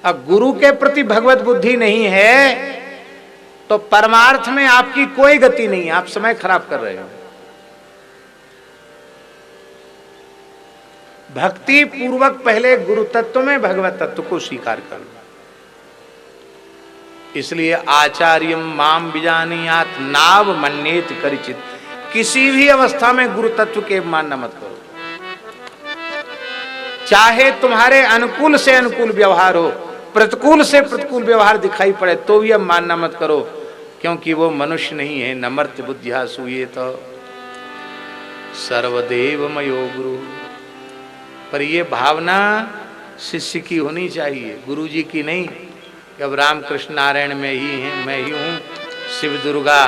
अब गुरु के प्रति भगवत बुद्धि नहीं है तो परमार्थ में आपकी कोई गति नहीं है, आप समय खराब कर रहे हो। भक्ति पूर्वक पहले गुरु तत्व में भगवत तत्व को स्वीकार कर लो। इसलिए आचार्यम माम विजानीयात नाव मन्येत करिचित, किसी भी अवस्था में गुरु तत्व के मानना मत करो। चाहे तुम्हारे अनुकूल से अनुकूल व्यवहार हो, प्रतिकूल से प्रतिकूल व्यवहार दिखाई पड़े, तो भी अब मानना मत करो, क्योंकि वो मनुष्य नहीं है। नमर्त्य बुद्धिया सूये तो सर्वदेवमयो गुरु। पर ये भावना शिष्य की होनी चाहिए, गुरु जी की नहीं। अब रामकृष्ण नारायण में ही हैं, मैं ही हूँ, शिव दुर्गा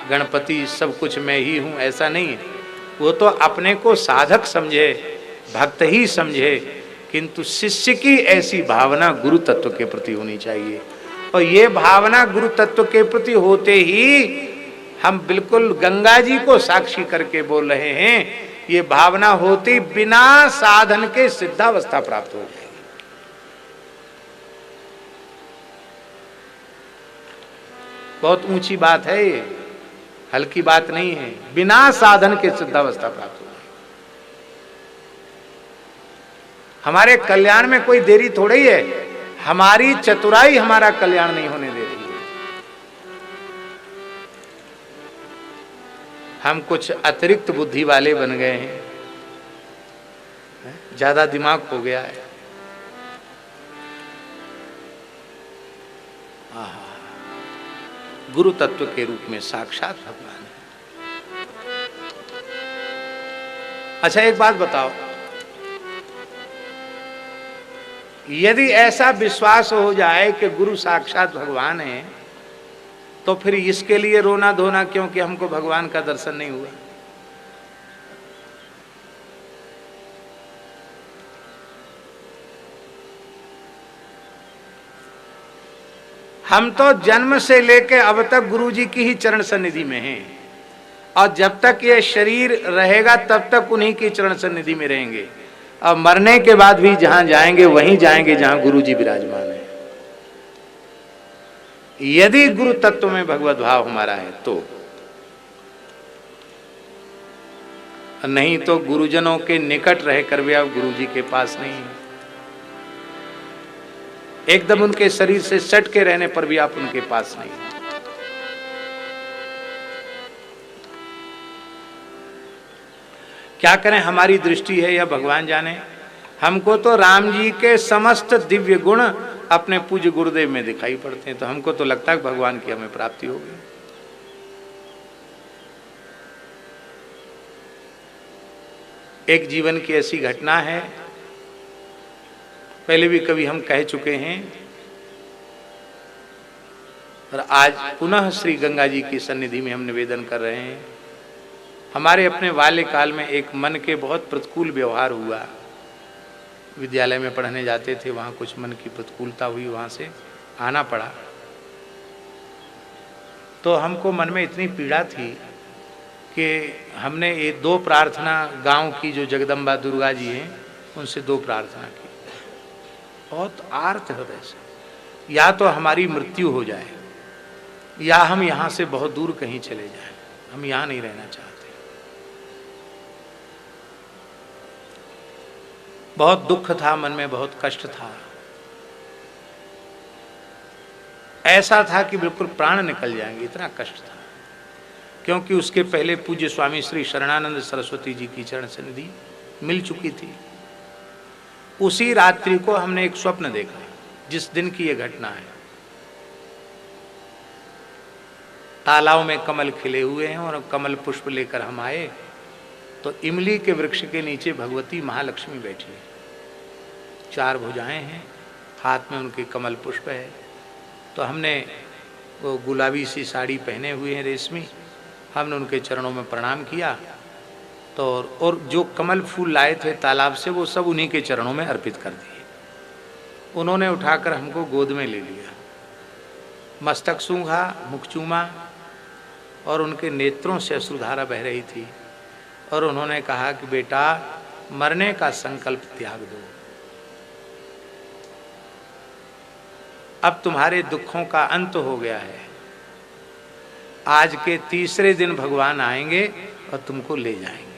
गणपति सब कुछ मैं ही हूँ, ऐसा नहीं है। वो तो अपने को साधक समझे, भक्त ही समझे, किंतु शिष्य की ऐसी भावना गुरु तत्व के प्रति होनी चाहिए। और ये भावना गुरु तत्व के प्रति होते ही हम बिल्कुल गंगा जी को साक्षी करके बोल रहे हैं, ये भावना होती बिना साधन के सिद्धावस्था प्राप्त हो जाएगी। बहुत ऊंची बात है ये, हल्की बात नहीं है। बिना साधन के सिद्धावस्था प्राप्त हो। हमारे कल्याण में कोई देरी थोड़ी है, हमारी चतुराई हमारा कल्याण नहीं होने दे रही है। हम कुछ अतिरिक्त बुद्धि वाले बन गए हैं, ज्यादा दिमाग हो गया है। गुरु तत्व के रूप में साक्षात भगवान है। अच्छा एक बात बताओ, यदि ऐसा विश्वास हो जाए कि गुरु साक्षात भगवान है, तो फिर इसके लिए रोना धोना क्यों कि हमको भगवान का दर्शन नहीं हुआ? हम तो जन्म से लेकर अब तक गुरु जी की ही चरण सन्निधि में हैं, और जब तक ये शरीर रहेगा तब तक उन्हीं की चरण सन्निधि में रहेंगे। और मरने के बाद भी जहां जाएंगे वहीं जाएंगे जहां गुरु जी विराजमान है। यदि गुरु तत्व में भगवत भाव हमारा है तो, नहीं तो गुरुजनों के निकट रहकर भी आप गुरु जी के पास नहीं है। एकदम उनके शरीर से सट के रहने पर भी आप उनके पास नहीं। क्या करें, हमारी दृष्टि है या भगवान जाने। हमको तो राम जी के समस्त दिव्य गुण अपने पूज्य गुरुदेव में दिखाई पड़ते हैं, तो हमको तो लगता है भगवान की हमें प्राप्ति होगी। एक जीवन की ऐसी घटना है, पहले भी कभी हम कह चुके हैं, और आज पुनः श्री गंगा जी की सन्निधि में हम निवेदन कर रहे हैं। हमारे अपने बाल्यकाल में एक मन के बहुत प्रतिकूल व्यवहार हुआ। विद्यालय में पढ़ने जाते थे, वहाँ कुछ मन की प्रतिकूलता हुई, वहाँ से आना पड़ा। तो हमको मन में इतनी पीड़ा थी कि हमने ये 2 प्रार्थना, गांव की जो जगदम्बा दुर्गा जी हैं उनसे 2 प्रार्थना की, बहुत आर्त हृदय से, या तो हमारी मृत्यु हो जाए या हम यहाँ से बहुत दूर कहीं चले जाएं, हम यहाँ नहीं रहना चाहते। बहुत दुख था मन में, बहुत कष्ट था, ऐसा था कि बिल्कुल प्राण निकल जाएंगे, इतना कष्ट था। क्योंकि उसके पहले पूज्य स्वामी श्री शरणानंद सरस्वती जी की चरण सन्निधि मिल चुकी थी। उसी रात्रि को हमने एक स्वप्न देखा, जिस दिन की यह घटना है। तालाब में कमल खिले हुए हैं और कमल पुष्प लेकर हम आए, तो इमली के वृक्ष के नीचे भगवती महालक्ष्मी बैठी है, 4 भुजाएं हैं, हाथ में उनके कमल पुष्प है। तो हमने वो गुलाबी सी साड़ी पहने हुए हैं रेशमी, हमने उनके चरणों में प्रणाम किया। तो और जो कमल फूल लाए थे तालाब से, वो सब उन्हीं के चरणों में अर्पित कर दिए। उन्होंने उठाकर हमको गोद में ले लिया, मस्तक सूंघा, मुख चूमा, और उनके नेत्रों से अश्रुधारा बह रही थी। और उन्होंने कहा कि बेटा, मरने का संकल्प त्याग दो। अब तुम्हारे दुखों का अंत हो गया है। आज के तीसरे दिन भगवान आएंगे और तुमको ले जाएंगे।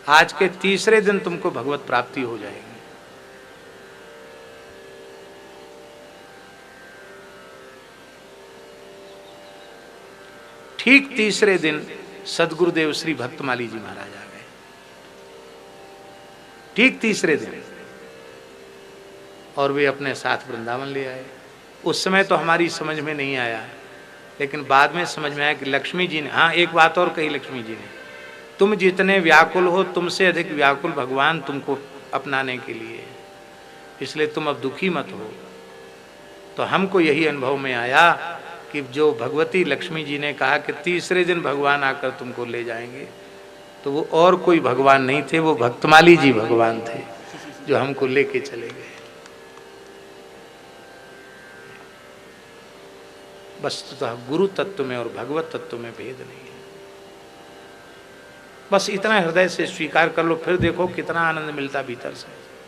आज के तीसरे दिन तुमको भगवत प्राप्ति हो जाएगी। ठीक तीसरे दिन सद्गुरुदेव श्री भक्तमाली जी महाराज आ गए। ठीक तीसरे दिन, और वे अपने साथ वृंदावन ले आए। उस समय तो हमारी समझ में नहीं आया, लेकिन बाद में समझ में आया कि लक्ष्मी जी ने, हाँ एक बात और कही लक्ष्मी जी ने, तुम जितने व्याकुल हो तुमसे अधिक व्याकुल भगवान तुमको अपनाने के लिए, इसलिए तुम अब दुखी मत हो। तो हमको यही अनुभव में आया कि जो भगवती लक्ष्मी जी ने कहा कि तीसरे दिन भगवान आकर तुमको ले जाएंगे, तो वो और कोई भगवान नहीं थे, वो भक्तमाली जी भगवान थे जो हमको लेके चले गए। वस्तुतः गुरु तत्व में और भगवत तत्व में भेद नहीं है। बस इतना हृदय से स्वीकार कर लो, फिर देखो कितना आनंद मिलता भीतर से।